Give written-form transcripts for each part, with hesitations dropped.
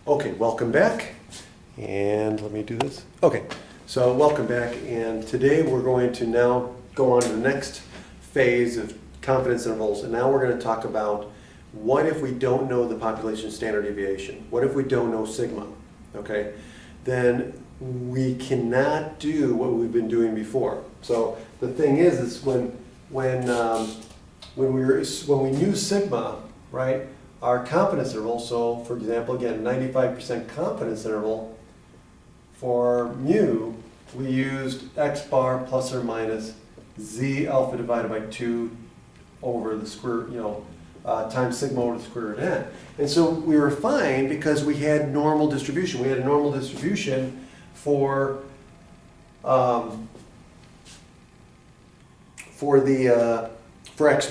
Okay, welcome back. And let me do this. Okay, so welcome back. And today we're going to now go on to the next phase of confidence intervals. And now we're going to talk about what if we don't know the population standard deviation? What if we don't know sigma? Okay, then we cannot do what we've been doing before. So the thing is when we knew sigma, right? Our confidence interval, so for example, again, 95% confidence interval for mu, we used x bar plus or minus z alpha divided by 2 over the square, times sigma over the square root of n. And so we were fine because we had normal distribution. We had a normal distribution for x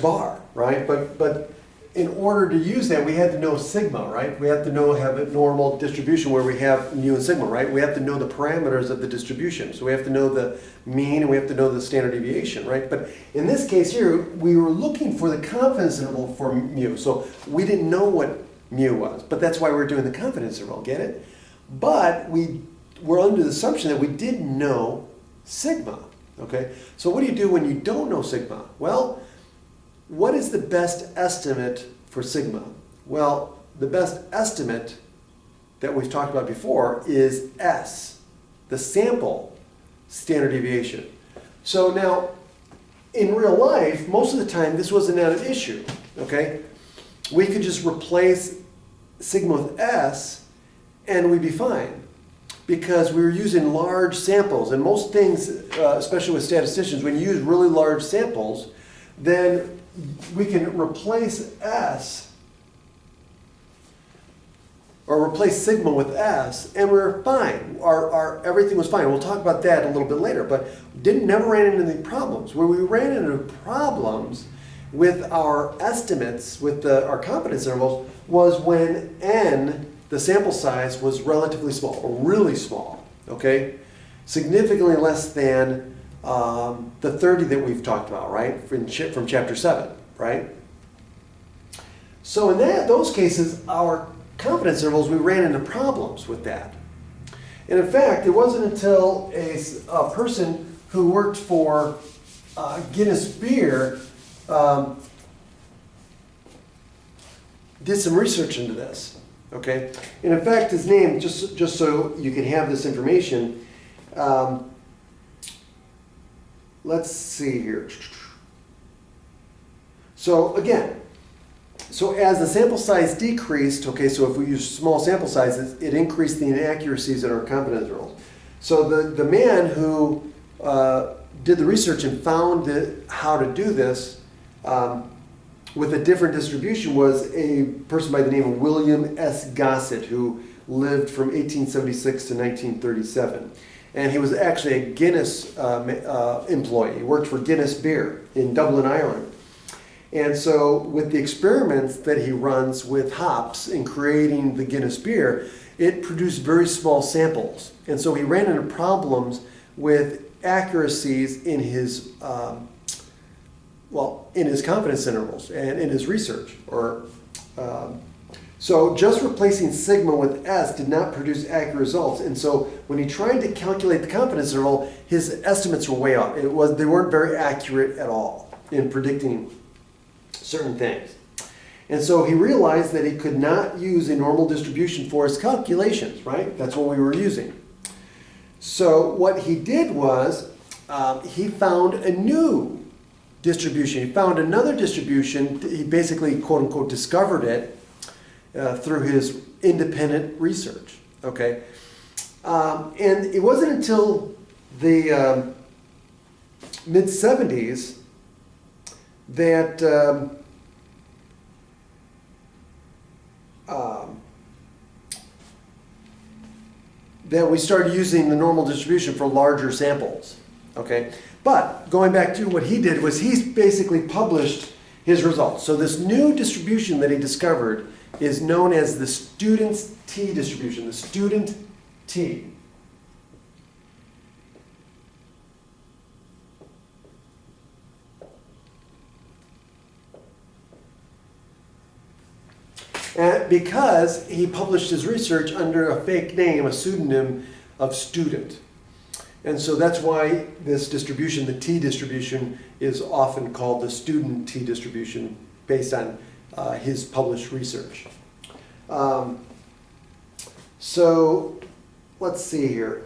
bar, right? But in order to use that, we had to know sigma, right? We have to have a normal distribution where we have mu and sigma, right? We have to know the parameters of the distribution. So we have to know the mean and we have to know the standard deviation, right? But in this case here, we were looking for the confidence interval for mu. So we didn't know what mu was, but that's why we're doing the confidence interval, get it? But we were under the assumption that we did know sigma, okay? So what do you do when you don't know sigma? Well, what is the best estimate for sigma? Well, the best estimate that we've talked about before is S, the sample standard deviation. So now, in real life, most of the time, this wasn't an issue, okay? We could just replace sigma with S and we'd be fine because we were using large samples. And most things, especially with statisticians, when you use really large samples, then we can replace S or replace sigma with S and we're fine. Everything was fine. We'll talk about that a little bit later, but never ran into any problems. Where we ran into problems with our estimates, with our confidence intervals, was when N, the sample size, was relatively small or really small, okay? Significantly less than the 30 that we've talked about, right, from chapter 7, right? So in those cases, our confidence intervals, we ran into problems with that. And in fact, it wasn't until a person who worked for Guinness Beer did some research into this, okay? And in fact, his name, just so you can have this information, let's see here. So again, as the sample size decreased, okay, so if we use small sample sizes, it increased the inaccuracies in our confidence intervals. So the man who did the research and found how to do this with a different distribution was a person by the name of William S. Gossett, who lived from 1876 to 1937. And he was actually a Guinness employee. He worked for Guinness Beer in Dublin, Ireland. And so with the experiments that he runs with hops in creating the Guinness Beer, it produced very small samples. And so he ran into problems with accuracies in his, in his confidence intervals and in his research. So just replacing sigma with S did not produce accurate results. And so when he tried to calculate the confidence interval, his estimates were way off. They weren't very accurate at all in predicting certain things. And so he realized that he could not use a normal distribution for his calculations, right? That's what we were using. So what he did was he found a new distribution. He found another distribution. He basically, quote unquote, discovered it through his independent research, okay? And it wasn't until the mid-70s that that we started using the normal distribution for larger samples, okay? But going back to what he did was he basically published his results. So this new distribution that he discovered is known as the student's t distribution, the student t. because he published his research under a fake name, a pseudonym of student. And so that's why this distribution, the t-distribution, is often called the student t-distribution based on his published research. So let's see here.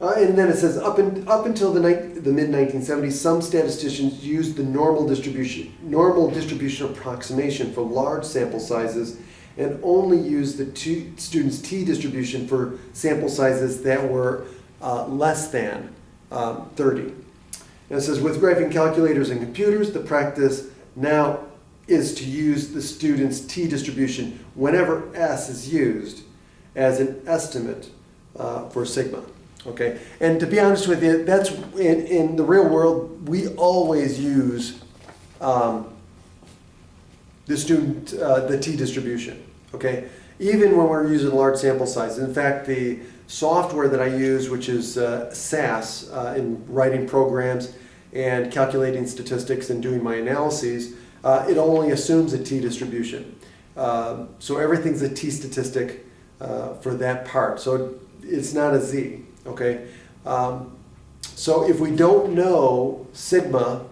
And then it says, up until the mid-1970s, some statisticians used the normal distribution approximation for large sample sizes and only used the student's t-distribution for sample sizes that were less than 30. And it says, with graphing calculators and computers, the practice now is to use the student's t-distribution whenever S is used as an estimate for sigma. Okay, and to be honest with you, that's in the real world, we always use the t-distribution. Okay, even when we're using large sample sizes. In fact, the software that I use, which is SAS, in writing programs and calculating statistics and doing my analyses, it only assumes a t-distribution. So everything's a t-statistic for that part. So it's not a z. Okay, so if we don't know sigma,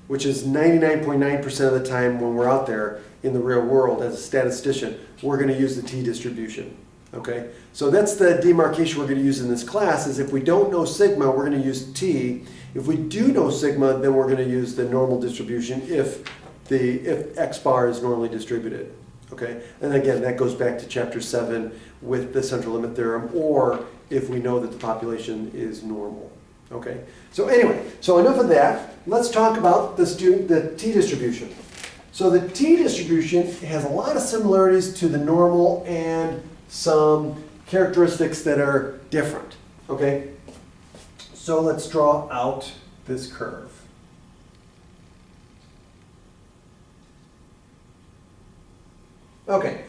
which is 99.9% of the time when we're out there in the real world as a statistician, we're going to use the t-distribution. Okay, so that's the demarcation we're going to use in this class. Is if we don't know sigma, we're going to use t. If we do know sigma, then we're going to use the normal distribution if x bar is normally distributed. Okay, and again, that goes back to chapter 7 with the central limit theorem, or if we know that the population is normal. Okay, so anyway, so enough of that. Let's talk about the t-distribution. So the t-distribution has a lot of similarities to the normal and some characteristics that are different. Okay, so let's draw out this curve. Okay,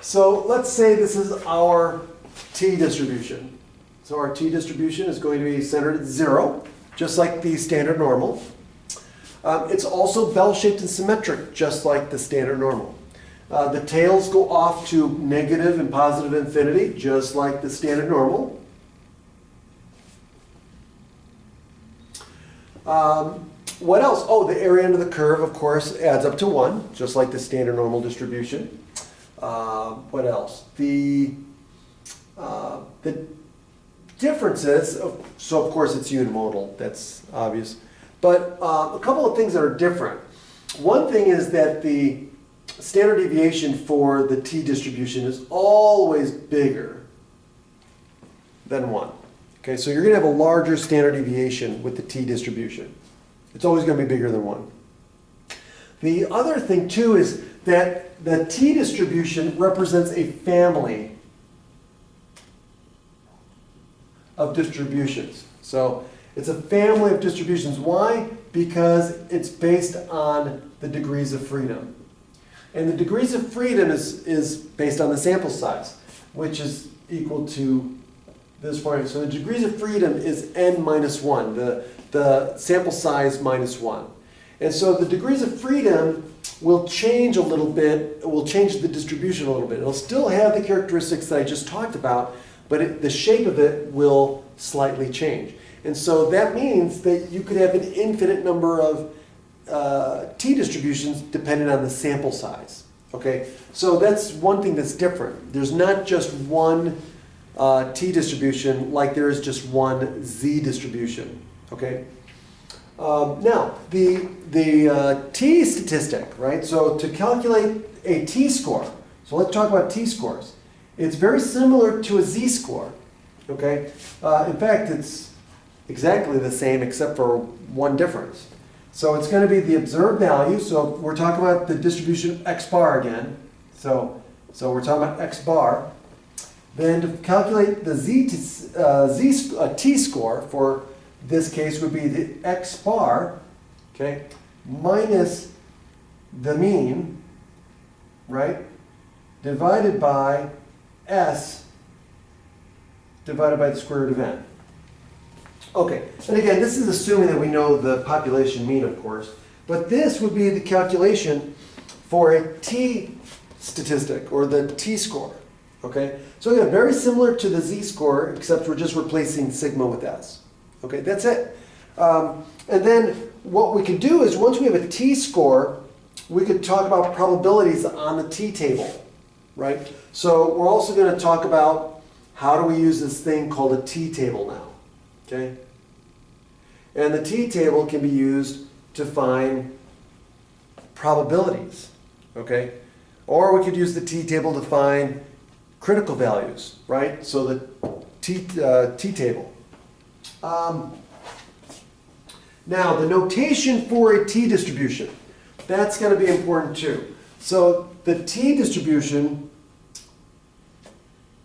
so let's say this is our t-distribution. So our t-distribution is going to be centered at 0, just like the standard normal. It's also bell-shaped and symmetric, just like the standard normal. The tails go off to negative and positive infinity, just like the standard normal. What else? Oh, the area under the curve, of course, adds up to 1, just like the standard normal distribution. What else? The differences, so of course it's unimodal, that's obvious. But a couple of things that are different. One thing is that the standard deviation for the t-distribution is always bigger than 1. Okay, so you're going to have a larger standard deviation with the t-distribution. It's always going to be bigger than 1. The other thing, too, is that the t-distribution represents a family of distributions. So it's a family of distributions. Why? Because it's based on the degrees of freedom. And the degrees of freedom is based on the sample size, which is equal to this formula. So the degrees of freedom is n minus 1, the sample size minus 1. And so the degrees of freedom will change a little bit, it will change the distribution a little bit. It'll still have the characteristics that I just talked about, but the shape of it will slightly change. And so that means that you could have an infinite number of t-distributions depending on the sample size. Okay, so that's one thing that's different. There's not just one t-distribution like there is just one z-distribution. Okay. Now the t-statistic, right? So to calculate a t-score, so let's talk about t-scores. It's very similar to a z-score. Okay. In fact, it's exactly the same except for one difference. So it's going to be the observed value. So we're talking about the distribution x bar again. So we're talking about x bar. Then to calculate the t-score for this case would be the x bar, okay, minus the mean, right, divided by s divided by the square root of n. Okay, and again, this is assuming that we know the population mean, of course, but this would be the calculation for a t statistic, or the t-score. Okay, so again, very similar to the z-score, except we're just replacing sigma with s. Okay, that's it. And then what we could do is, once we have a t-score, we could talk about probabilities on the t-table, right? So we're also going to talk about how do we use this thing called a t-table now, okay? And the t-table can be used to find probabilities, okay? Or we could use the t-table to find critical values, right? So the t-table. Now, the notation for a t-distribution, that's going to be important too. So the t-distribution,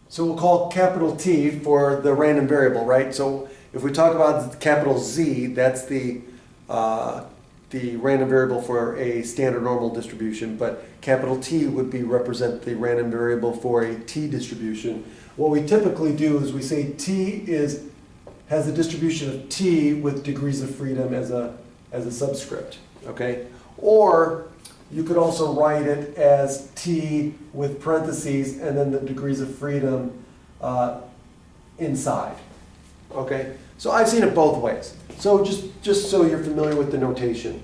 so we'll call capital T for the random variable, right? So if we talk about capital Z, that's the random variable for a standard normal distribution, but capital T would represent the random variable for a t-distribution. What we typically do is we say T has a distribution of T with degrees of freedom as a subscript, okay? Or you could also write it as T with parentheses and then the degrees of freedom inside, okay? So I've seen it both ways. So just so you're familiar with the notation.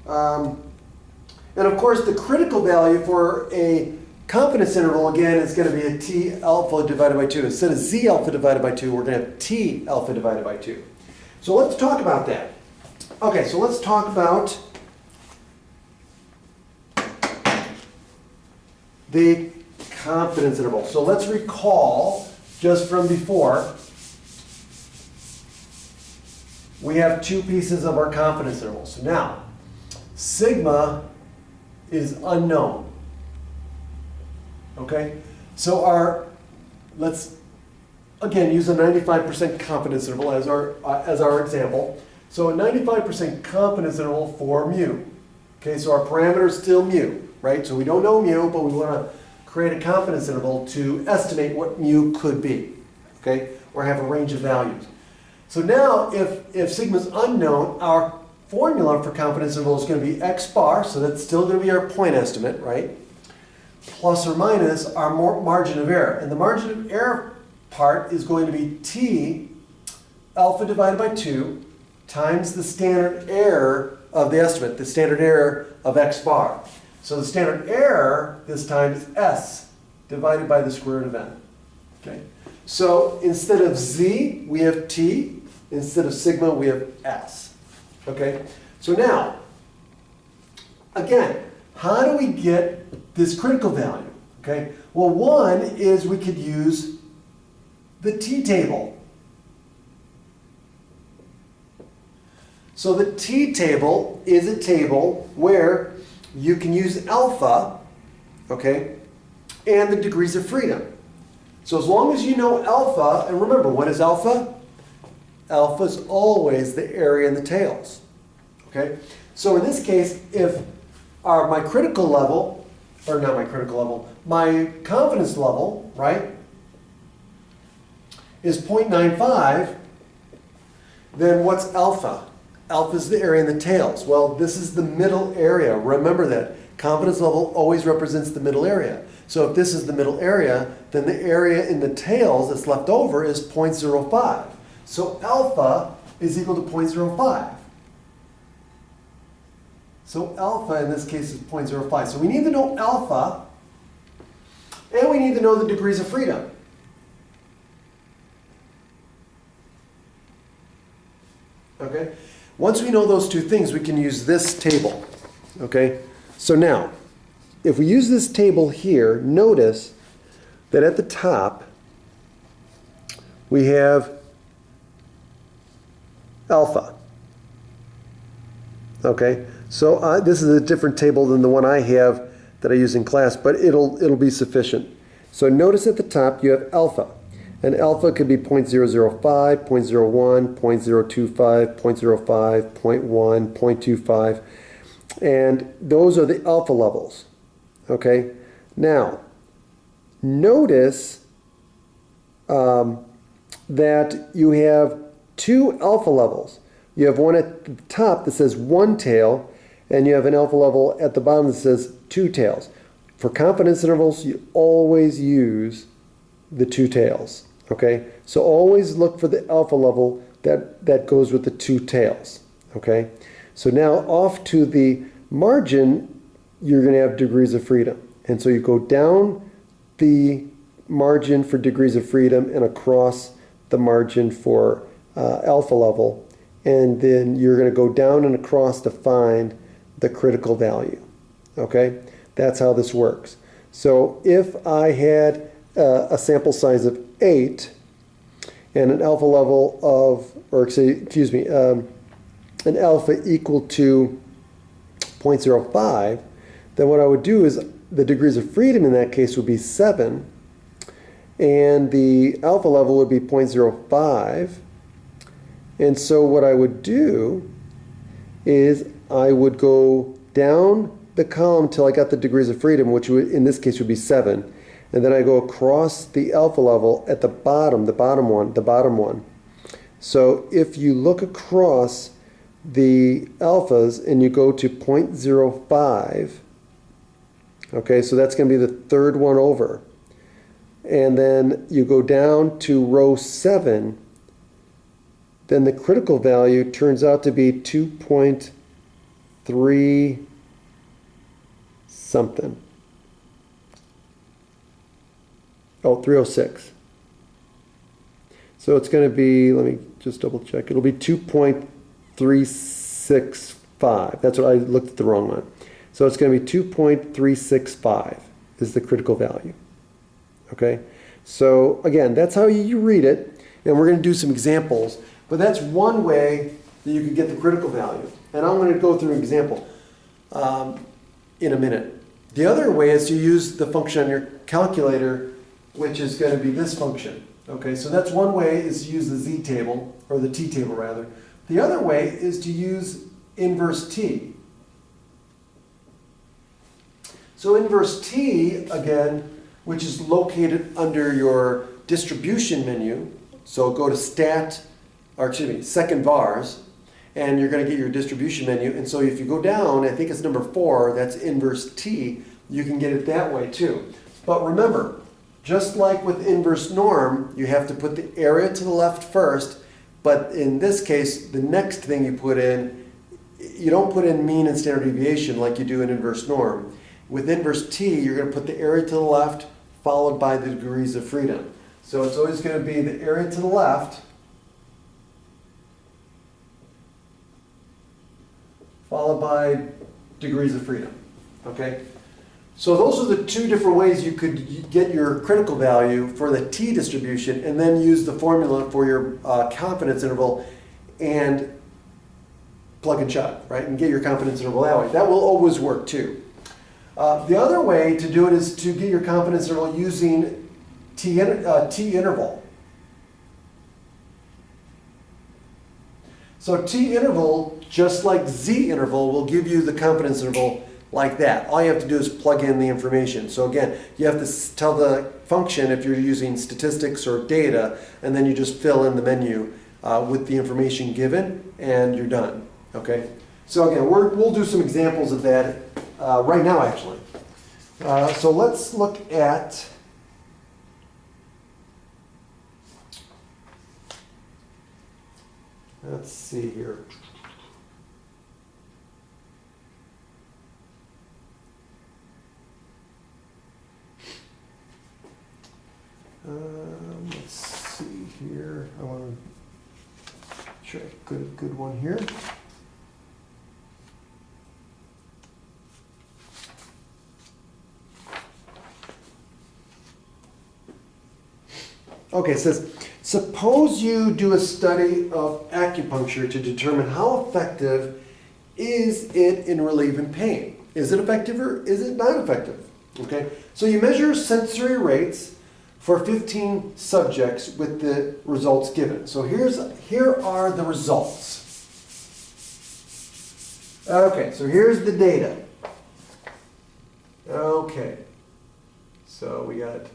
And of course, the critical value for a confidence interval, again, is going to be a T alpha divided by 2. Instead of Z alpha divided by 2, we're going to have T alpha divided by 2. So let's talk about that. Okay, so let's talk about the confidence interval. So let's recall, just from before, we have two pieces of our confidence interval. So now, sigma is unknown. Okay? So let's again use a 95% confidence interval as our example. So a 95% confidence interval for mu. Okay, so our parameter is still mu, right? So we don't know mu, but we want to create a confidence interval to estimate what mu could be. Okay? Or have a range of values. So now, if sigma is unknown, our formula for confidence interval is going to be x bar, so that's still going to be our point estimate, right? Plus or minus our margin of error. And the margin of error part is going to be T alpha divided by 2 times the standard error of the estimate, the standard error of x bar. So the standard error this time is S divided by the square root of n. Okay? So instead of Z, we have T. Instead of sigma, we have S. Okay? So now, again, how do we get this critical value? Okay? Well, one is we could use the t-table. So the t-table is a table where you can use alpha, okay, and the degrees of freedom. So as long as you know alpha, and remember, what is alpha? Alpha is always the area in the tails. Okay? So in this case, if my critical level, or not my critical level, my confidence level, right, is 0.95, then what's alpha? Alpha is the area in the tails. Well, this is the middle area. Remember that. Confidence level always represents the middle area. So if this is the middle area, then the area in the tails that's left over is 0.05. So alpha is equal to 0.05. So alpha in this case is 0.05. So we need to know alpha, and we need to know the degrees of freedom. Okay? Once we know those two things, we can use this table. Okay? So now, if we use this table here, notice that at the top we have alpha. Okay? So this is a different table than the one I have that I use in class, but it'll be sufficient. So notice at the top you have alpha. And alpha could be 0.005, 0.01, 0.025, 0.05, 0.1, 0.25. And those are the alpha levels. Okay? Now, notice that you have two alpha levels. You have one at the top that says one tail, and you have an alpha level at the bottom that says two tails. For confidence intervals, you always use the two tails, okay? So always look for the alpha level that goes with the two tails, okay? So now off to the margin, you're going to have degrees of freedom. And so you go down the margin for degrees of freedom and across the margin for alpha level. And then you're going to go down and across to find the critical value, okay? That's how this works. So if I had a sample size of 8 and an alpha level of, or excuse me, an alpha equal to 0.05, then what I would do is the degrees of freedom in that case would be 7, and the alpha level would be 0.05. And so what I would do is I would go down the column till I got the degrees of freedom, which would, in this case would be 7. And then I go across the alpha level at the bottom one. So if you look across the alphas and you go to 0.05, okay, so that's going to be the third one over. And then you go down to row 7, then the critical value turns out to be 2.3 something. Oh, 306. So it's going to be, let me just double check, it'll be 2.365. That's what I looked at the wrong one. So it's going to be 2.365 is the critical value. Okay? So again, that's how you read it, and we're going to do some examples, but that's one way that you can get the critical value. And I'm going to go through an example in a minute. The other way is to use the function on your calculator, which is going to be this function. Okay, so that's one way, is to use the z table, or the t table rather. The other way is to use inverse t. So inverse t, again, which is located under your distribution menu. So go to second vars, and you're going to get your distribution menu. And so if you go down, I think it's number 4, that's inverse t, you can get it that way too. But remember, just like with inverse norm, you have to put the area to the left first, but in this case, the next thing you put in, you don't put in mean and standard deviation like you do in inverse norm. With inverse t, you're going to put the area to the left, followed by the degrees of freedom. So it's always going to be the area to the left, followed by degrees of freedom. Okay? So those are the two different ways you could get your critical value for the t distribution, and then use the formula for your confidence interval and plug and chug, right? And get your confidence interval that way. That will always work too. The other way to do it is to get your confidence interval using t interval. So t interval, just like z interval, will give you the confidence interval like that. All you have to do is plug in the information. So again, you have to tell the function if you're using statistics or data, and then you just fill in the menu with the information given, and you're done. Okay? So again, we'll do some examples of that right now, actually. So let's look at let's see here. Let's see here. I want to check a good one here. Okay, it says, suppose you do a study of acupuncture to determine how effective is it in relieving pain. Is it effective or is it not effective? Okay, so you measure sensory rates for 15 subjects with the results given. So here are the results. Okay, so here's the data. Okay, so we got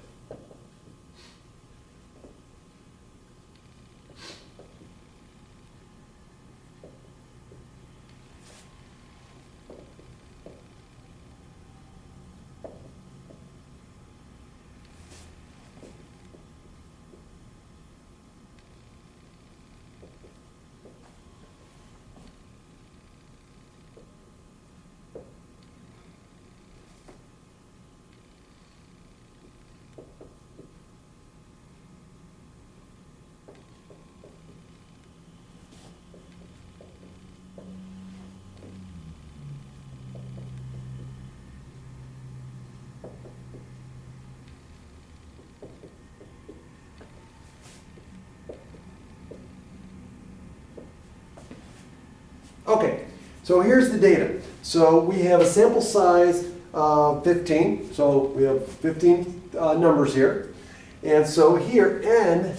Okay, so here's the data. So we have a sample size of 15. So we have 15 numbers here. And so here, n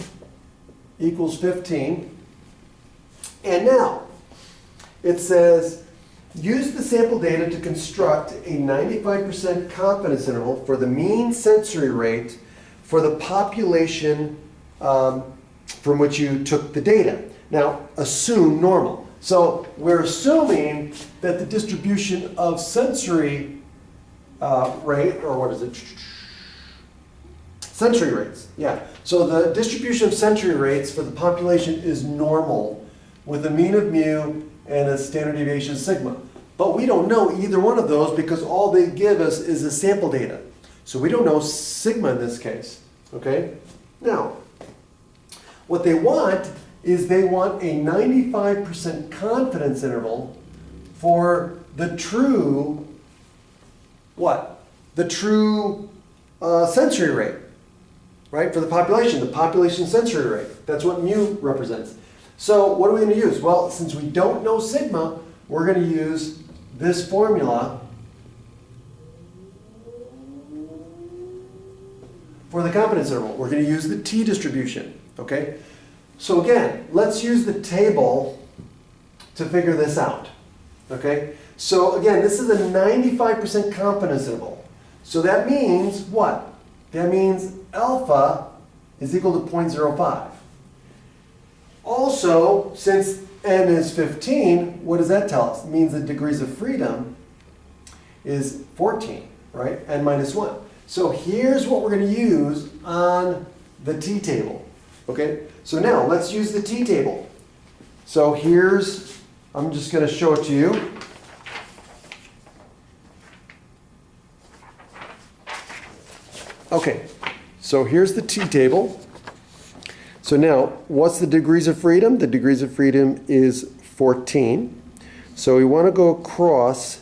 equals 15. And now, it says, use the sample data to construct a 95% confidence interval for the mean sensory rate for the population from which you took the data. Now, assume normal. So we're assuming that the distribution of sensory rate, or what is it? Sensory rates, yeah. So the distribution of sensory rates for the population is normal with a mean of mu and a standard deviation sigma. But we don't know either one of those because all they give us is the sample data. So we don't know sigma in this case, okay? Now, what they want is they want a 95% confidence interval for the true, what? The true sensory rate, right? For the population sensory rate. That's what mu represents. So what are we going to use? Well, since we don't know sigma, we're going to use this formula for the confidence interval. We're going to use the t distribution, okay? So again, let's use the table to figure this out, okay? So again, this is a 95% confidence interval. So that means what? That means alpha is equal to 0.05. Also, since n is 15, what does that tell us? It means the degrees of freedom is 14, right? N minus 1. So here's what we're going to use on the t-table, okay? So now, let's use the t-table. So here's, I'm just going to show it to you. Okay, so here's the t-table. So now, what's the degrees of freedom? The degrees of freedom is 14. So we want to go across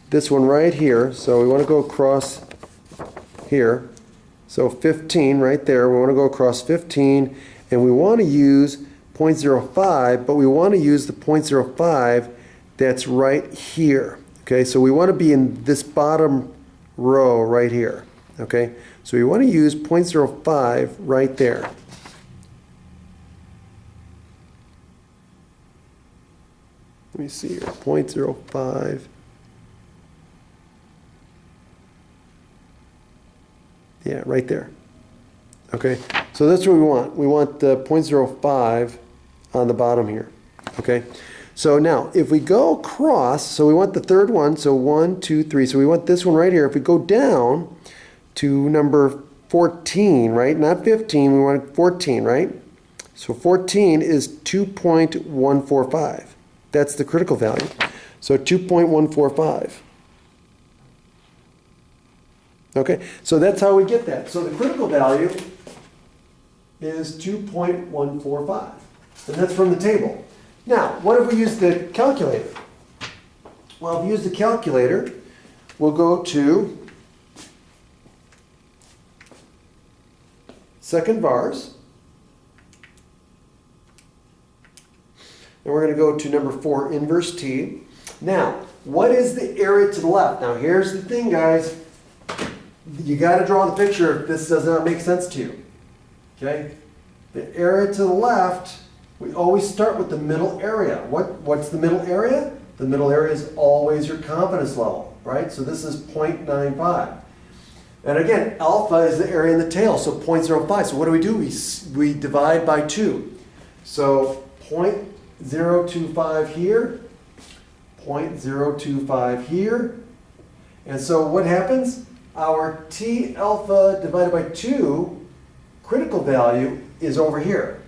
this one right here. So we want to go across here. So 15 right there. We want to go across 15. And we want to use 0.05, but we want to use the 0.05 that's right here. Okay, so we want to be in this bottom row right here. Okay, so we want to use 0.05 right there. Let me see here, 0.05. Yeah, right there. Okay, so that's what we want. We want the 0.05 on the bottom here. Okay, so now if we go across, so we want the third one, so 1, 2, 3. So we want this one right here. If we go down to number 14, right? Not 15, we want 14, right? So 14 is 2.145. That's the critical value. So 2.145. Okay, so that's how we get that. So the critical value is 2.145. And that's from the table. Now, what if we use the calculator? Well, if we use the calculator, we'll go to second vars. And we're going to go to number 4, inverse t. Now, what is the area to the left? Now, here's the thing, guys. You got to draw the picture if this does not make sense to you. Okay? The area to the left, we always start with the middle area. What's the middle area? The middle area is always your confidence level, right? So this is 0.95. And again, alpha is the area in the tail, so 0.05. So what do? We divide by 2. So 0.025 here, 0.025 here. And so what happens? Our T alpha divided by 2 critical value is over here.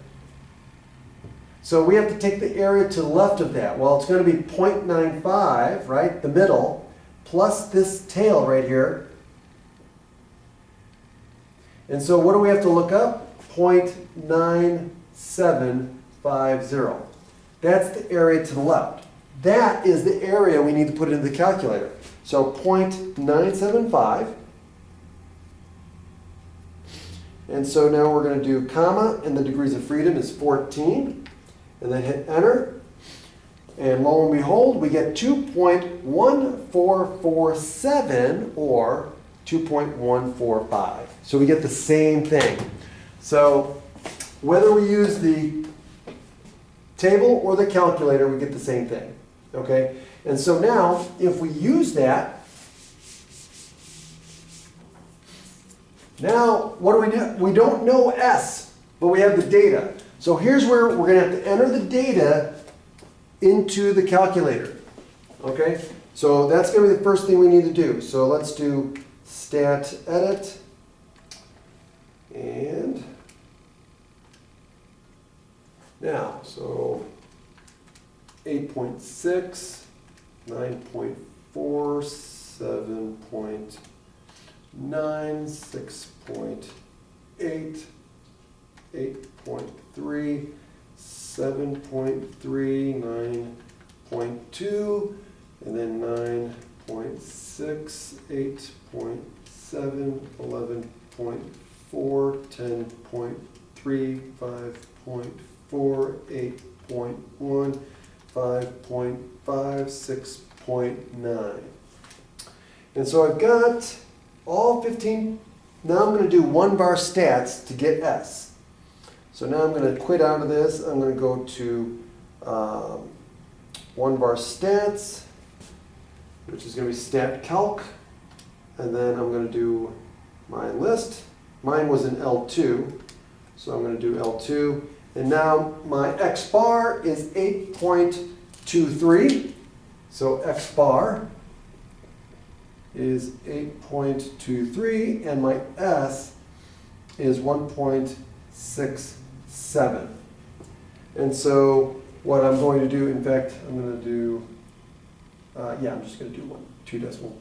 So we have to take the area to the left of that. Well, it's going to be 0.95, right, the middle, plus this tail right here. And so what do we have to look up? 0.9750. That's the area to the left. That is the area we need to put into the calculator. So 0.975. And so now we're going to do comma, and the degrees of freedom is 14. And then hit enter. And lo and behold, we get 2.1447 or 2.145. So we get the same thing. So whether we use the table or the calculator, we get the same thing. Okay? And so now, if we use that, now what do we do? We don't know S, but we have the data. So here's where we're going to have to enter the data into the calculator. Okay? So that's going to be the first thing we need to do. So let's do stat edit. And now, so 8.6, 9.4, 7.9, 6.8, 8.3, 7.3, 9.2, and then 9.6, 8.7, 11.4, 10.3, 5.4, 8.1, 5.5, 6.9. And so I've got all 15. Now I'm going to do one bar stats to get S. So now I'm going to quit out of this. I'm going to go to one bar stats, which is going to be stat calc. And then I'm going to do my list. Mine was in L2. So I'm going to do L2. And now my X bar is 8.23. So X bar is 8.23, and my S is 1.67. And so what I'm going to do, in fact, I'm going to do, I'm just going to do 2 decimal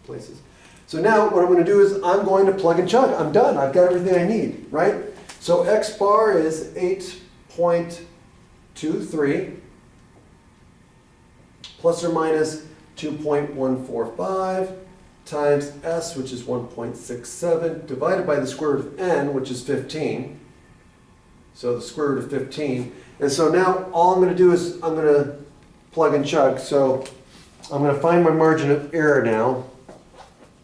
places. So now what I'm going to do is I'm going to plug and chug. I'm done. I've got everything I need, right? So X bar is 8.23 plus or minus 2.145 times S, which is 1.67, divided by the square root of n, which is 15. So the square root of 15. And so now all I'm going to do is I'm going to plug and chug. So I'm going to find my margin of error now.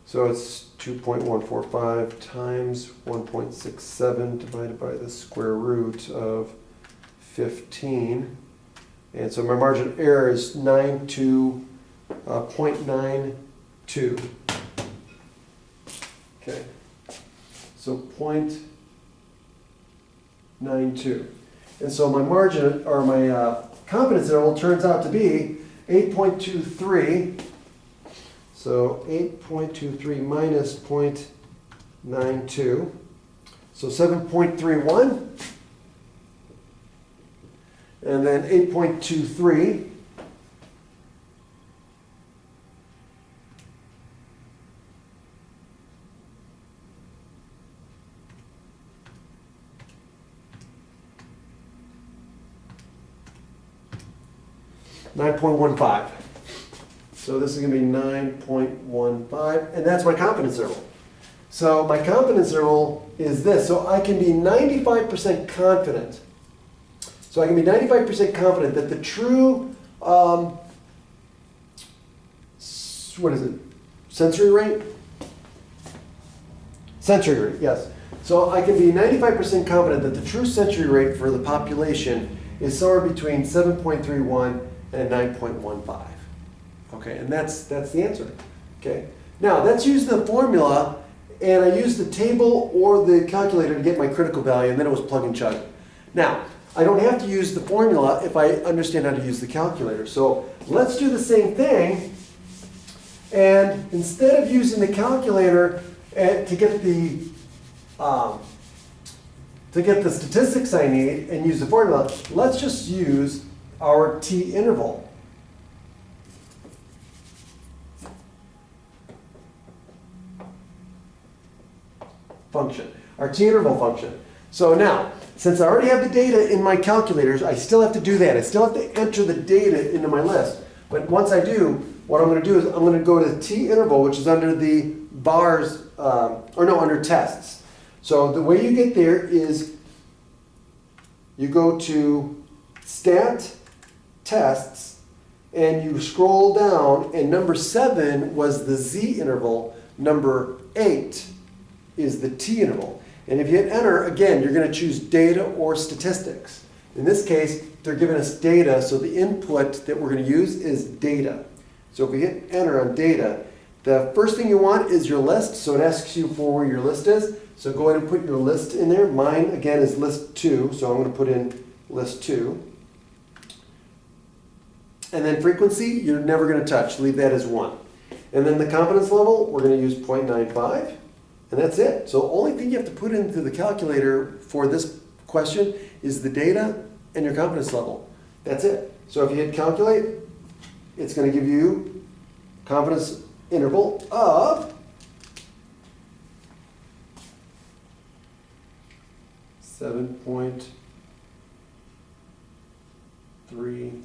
So it's 2.145 times 1.67 divided by the square root of 15. And so my margin of error is 0.92. Okay, so 0.92. And so my margin, or my confidence interval turns out to be 8.23. So 8.23 minus 0.92. So 7.31. And then 8.23. .15. So this is going to be 9.15, and that's my confidence interval. So my confidence interval is this. So I can be 95% confident. So I can be 95% confident that the true, what is it? Sensory rate? Sensory rate, yes. So I can be 95% confident that the true sensory rate for the population is somewhere between 7.31 and 9.15. Okay, and that's the answer. Okay. Now let's use the formula, and I used the table or the calculator to get my critical value, and then it was plug and chug. Now, I don't have to use the formula if I understand how to use the calculator. So let's do the same thing, and instead of using the calculator to get the statistics I need and use the formula, let's just use our t interval. Function, our t interval function. So now, since I already have the data in my calculators, I still have to do that. I still have to enter the data into my list. But once I do, what I'm going to do is I'm going to go to the t interval, which is under the bars, under tests. So the way you get there is you go to stat tests, and you scroll down, and number 7 was the Z interval, number 8 is the T interval. And if you hit enter, again, you're going to choose data or statistics. In this case, they're giving us data, so the input that we're going to use is data. So if we hit enter on data, the first thing you want is your list, so it asks you for where your list is. So go ahead and put your list in there. Mine, again, is list 2, so I'm going to put in list 2. And then frequency, you're never going to touch. Leave that as 1. And then the confidence level, we're going to use 0.95. And that's it. So only thing you have to put into the calculator for this question is the data and your confidence level. That's it. So if you hit calculate, it's going to give you confidence interval of 7.30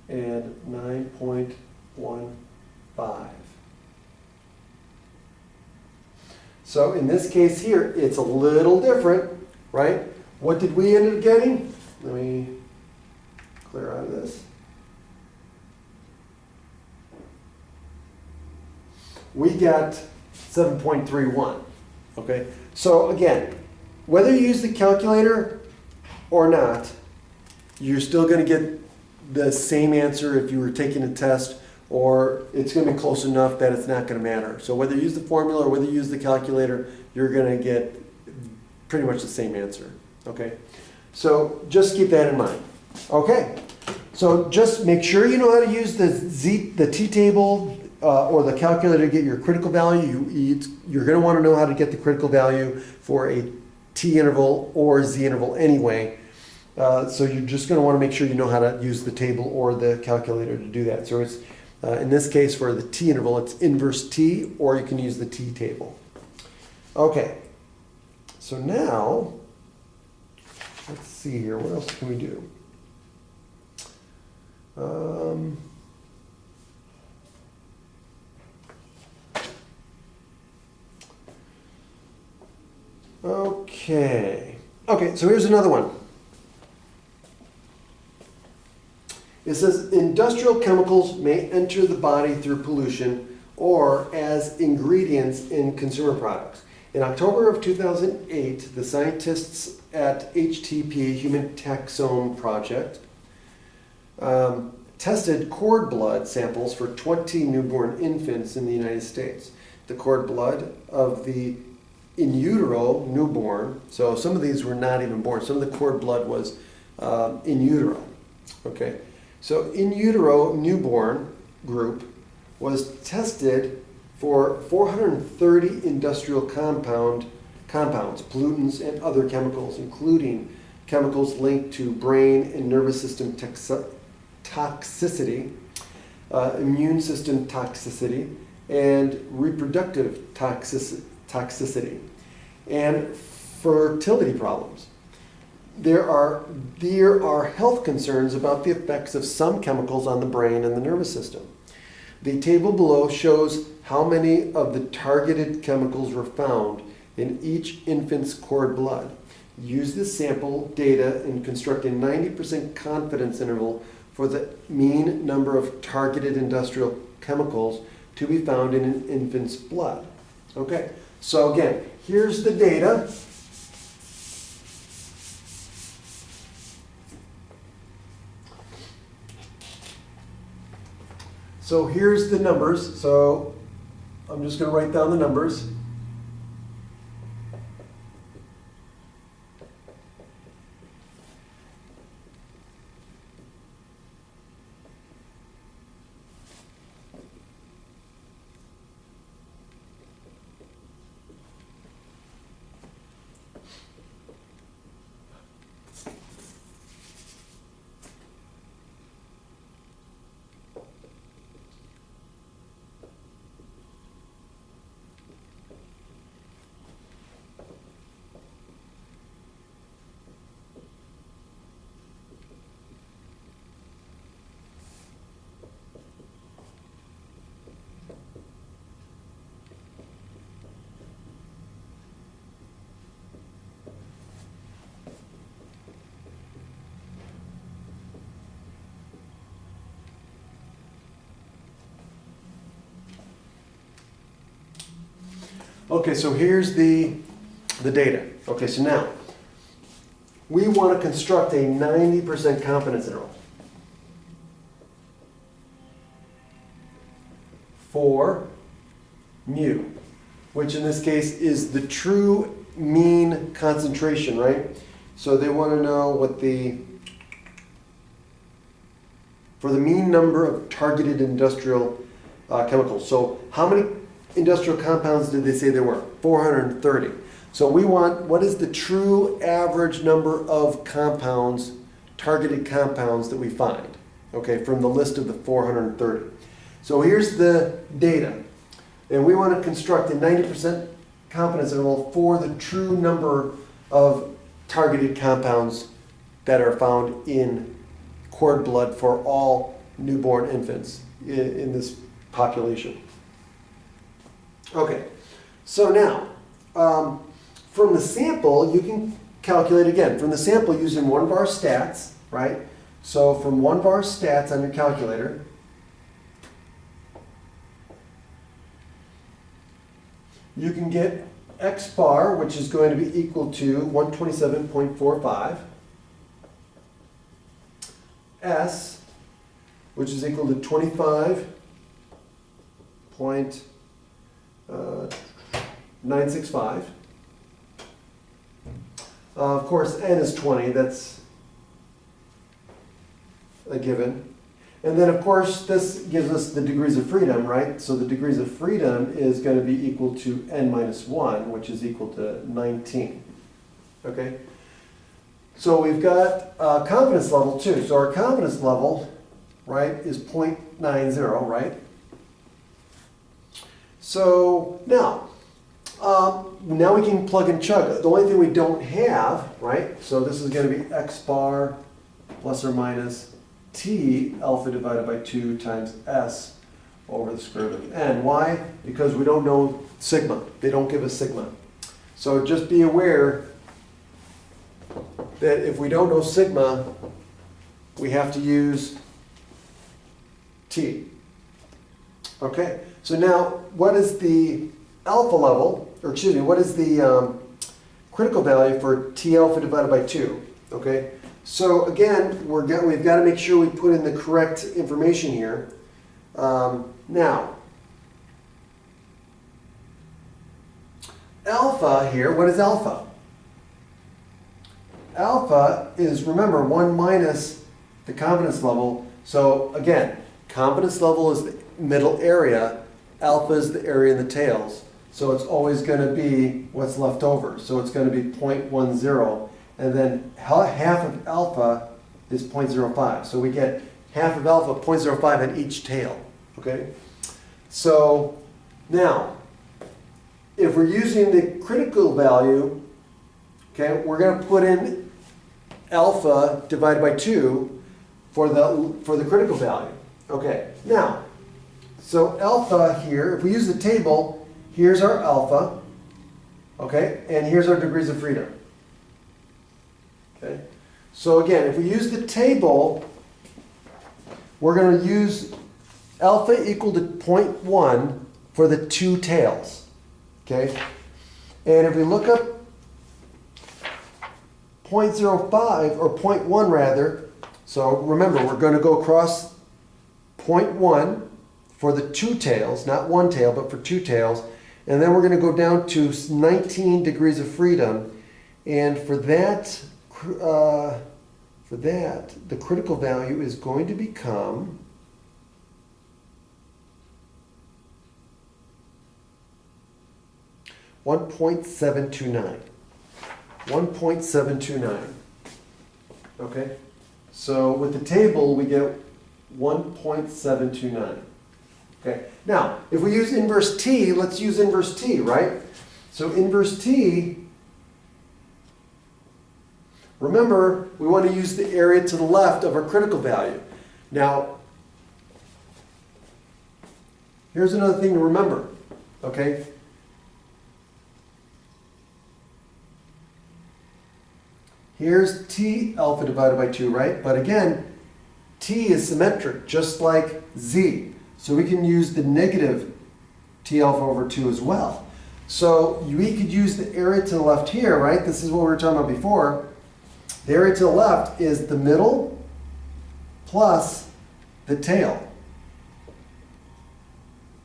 and 9.15. So in this case here, it's a little different, right? What did we end up getting? Let me clear out of this. We got 7.31, okay? So again, whether you use the calculator or not, you're still going to get the same answer if you were taking a test, or it's going to be close enough that it's not going to matter. So whether you use the formula or whether you use the calculator, you're going to get pretty much the same answer, okay? So just keep that in mind. Okay, so just make sure you know how to use the t-table or the calculator to get your critical value. You're going to want to know how to get the critical value for a t-interval or z-interval anyway. So you're just going to want to make sure you know how to use the table or the calculator to do that. So it's in this case, for the t-interval, it's inverse t, or you can use the t-table. Okay, so now, let's see here. What else can we do? Okay, so here's another one. It says, industrial chemicals may enter the body through pollution or as ingredients in consumer products. In October of 2008, the scientists at HTP, Human Taxome Project, tested cord blood samples for 20 newborn infants in the United States. The cord blood of the in utero newborn, so some of these were not even born, some of the cord blood was in utero, okay? So in utero newborn group was tested for 430 industrial compounds, pollutants, and other chemicals, including chemicals linked to brain and nervous system toxicity, immune system toxicity, and reproductive toxicity, and fertility problems. There are health concerns about the effects of some chemicals on the brain and the nervous system. The table below shows how many of the targeted chemicals were found in each infant's cord blood. Use this sample data and construct a 90% confidence interval for the mean number of targeted industrial chemicals to be found in an infant's blood. Okay, so again, here's the data. So here's the numbers. So I'm just going to write down the numbers. Okay, so here's the data. Okay, so now we want to construct a 90% confidence interval for mu, which in this case is the true mean concentration, right? So they want to know what for the mean number of targeted industrial chemicals. So how many industrial compounds did they say there were? 430. So we want, what is the true average number of compounds, targeted compounds that we find, okay, from the list of the 430. So here's the data. And we want to construct a 90% confidence interval for the true number of targeted compounds that are found in cord blood for all newborn infants in this population. Okay, so now, from the sample, you can calculate again. From the sample using one of our stats, right? So from one of our stats on your calculator, you can get X bar, which is going to be equal to 127.45, S, which is equal to 25.965. Of course, N is 20, that's a given. And then, of course, this gives us the degrees of freedom, right? So the degrees of freedom is going to be equal to N minus 1, which is equal to 19. Okay? So we've got confidence level too. So our confidence level, right, is 0.90, right? So now we can plug and chug. The only thing we don't have, right, so this is going to be X bar plus or minus T alpha divided by 2 times S over the square root of N. Why? Because we don't know sigma. They don't give us sigma. So just be aware that if we don't know sigma, we have to use T. Okay, so now what is the alpha level, or excuse me, what is the critical value for T alpha divided by 2? Okay, so again, we've got to make sure we put in the correct information here. Now, alpha here, what is alpha? Alpha is, remember, 1 minus the confidence level. So again, confidence level is the middle area, alpha is the area in the tails. So it's always going to be what's left over. So it's going to be 0.10, and then half of alpha is 0.05. So we get half of alpha, 0.05 on each tail. Okay? So now, if we're using the critical value, okay, we're going to put in alpha divided by 2 for the critical value. Okay, now, so alpha here, if we use the table, here's our alpha, okay, and here's our degrees of freedom. Okay, so again, if we use the table, we're going to use alpha equal to 0.1 for the 2 tails. Okay, and if we look up 0.05 or 0.1 rather, so remember we're going to go across 0.1 for the 2 tails, not 1 tail, but for 2 tails, and then we're going to go down to 19 degrees of freedom, and for that, the critical value is going to become 1.729. 1.729. Okay? So with the table, we get 1.729. Okay? Now, if we use inverse T, let's use inverse T, right? So inverse T, remember, we want to use the area to the left of our critical value. Now, here's another thing to remember, okay? Here's T alpha divided by 2, right? But again, T is symmetric, just like Z. So we can use the negative T alpha over 2 as well. So we could use the area to the left here, right? This is what we were talking about before. The area to the left is the middle plus the tail,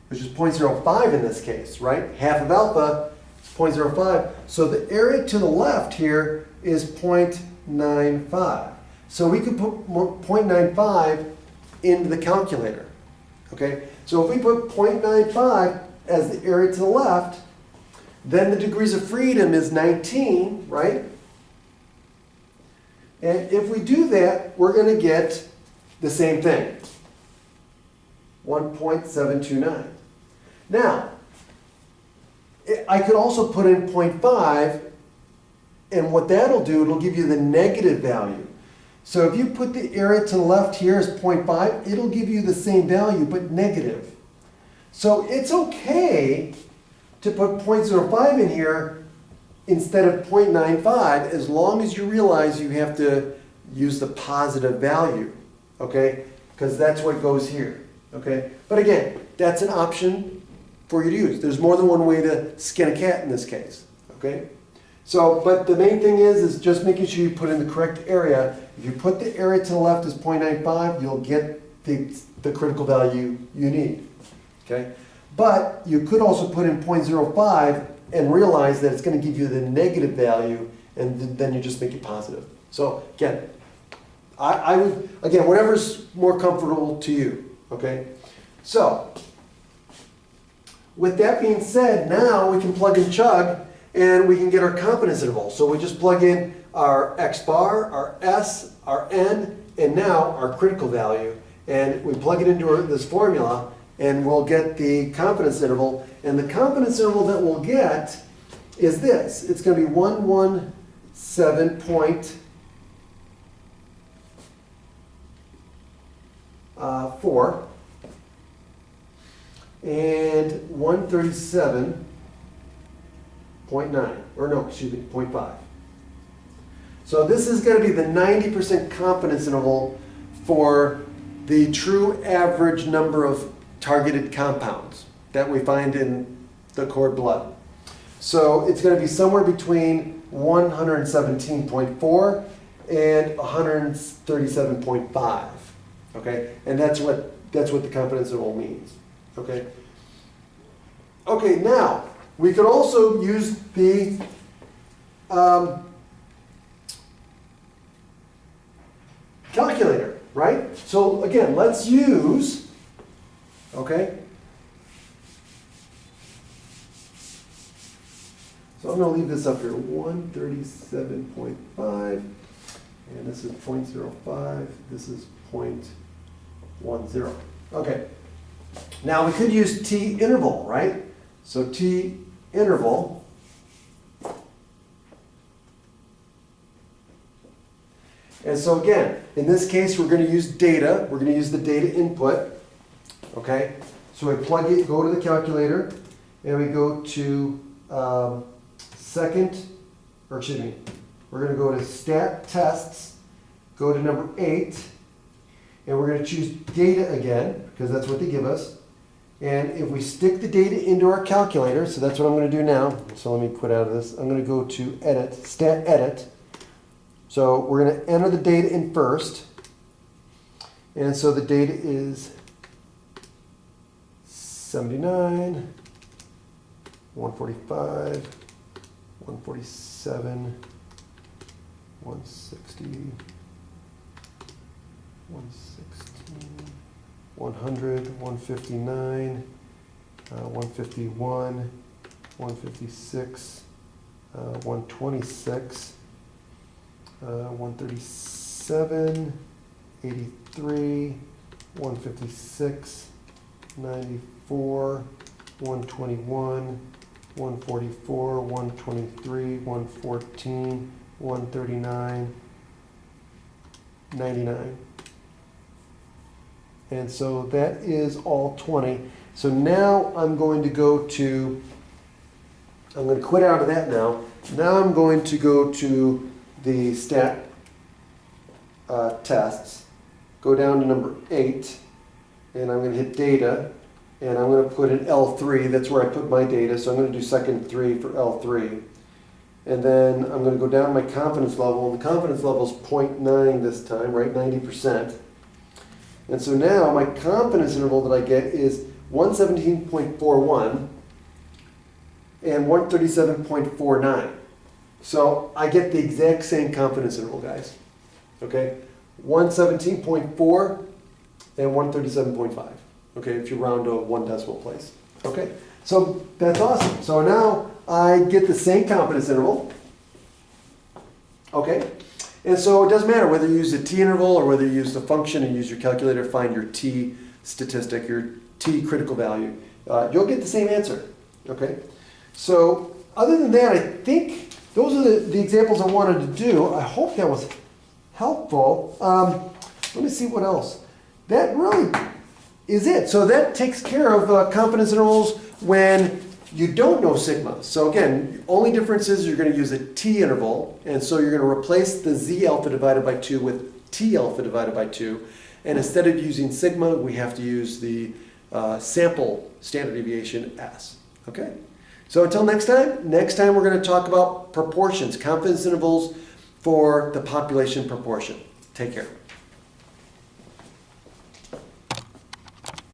which is 0.05 in this case, right? Half of alpha is 0.05. So the area to the left here is 0.95. So we could put 0.95 into the calculator, okay? So if we put 0.95 as the area to the left, then the degrees of freedom is 19, right? And if we do that, we're going to get the same thing, 1.729. Now, I could also put in 0.5, and what that'll do, it'll give you the negative value. So if you put the area to the left here as 0.5, it'll give you the same value, but negative. So it's okay to put 0.05 in here instead of 0.95, as long as you realize you have to use the positive value, okay? Because that's what goes here, okay? But again, that's an option for you to use. There's more than one way to skin a cat in this case, okay? So, but the main thing is just making sure you put in the correct area. If you put the area to the left as 0.95, you'll get the critical value you need, okay? But you could also put in 0.05 and realize that it's going to give you the negative value, and then you just make it positive. So again, I would, again, whatever's more comfortable to you, okay? So, with that being said, now we can plug and chug, and we can get our confidence interval. So we just plug in our x bar, our s, our n, and now our critical value, and we plug it into this formula, and we'll get the confidence interval. And the confidence interval that we'll get is this. It's going to be 117.4 and 137.9, or no, excuse me, 0.5. So this is going to be the 90% confidence interval for the true average number of targeted compounds that we find in the cord blood. So it's going to be somewhere between 117.4 and 137.5. Okay, and that's what the confidence interval means. Okay. Okay, now we could also use the calculator, right? So again, let's use. Okay. So I'm going to leave this up here, 137.5, and this is 0.05, this is 0.10. Okay. Now we could use t interval, right? So t interval and so again, in this case we're going to use data. We're going to use the data input. Okay? So we plug it, go to the calculator, and we go to we're going to go to stat tests, go to number 8, and we're going to choose data again, because that's what they give us. And if we stick the data into our calculator, so that's what I'm going to do now. So let me quit out of this. I'm going to go to edit, stat edit. So we're going to enter the data in first. And so the data is 79, 145, 147, 160, 116, 100, 159, 151, 156, 126, 137, 83, 156, 94, 121, 144, 123, 114, 139, 99. And so that is all 20. So now I'm going to quit out of that now. Now I'm going to go to the stat tests, go down to number 8, and I'm going to hit data, and I'm going to put in L3. That's where I put my data, so I'm going to do second 3 for L3. And then I'm going to go down my confidence level, and the confidence level is 0.9 this time, right, 90%. And so now my confidence interval that I get is 117.41 and 137.49. So I get the exact same confidence interval, guys. Okay, 117.4 and 137.5. Okay, if you round to one decimal place. Okay, so that's awesome. So now I get the same confidence interval. Okay, and so it doesn't matter whether you use a t-interval or whether you use the function and use your calculator to find your t statistic, your t critical value. You'll get the same answer. Okay, so other than that, I think those are the examples I wanted to do. I hope that was helpful. Let me see what else. That really is it. So that takes care of confidence intervals when you don't know sigma. So again, only difference is you're going to use a t-interval, and so you're going to replace the z alpha divided by 2 with t alpha divided by 2. And instead of using sigma, we have to use the sample standard deviation s. Okay? So until next time we're going to talk about proportions, confidence intervals for the population proportion. Take care.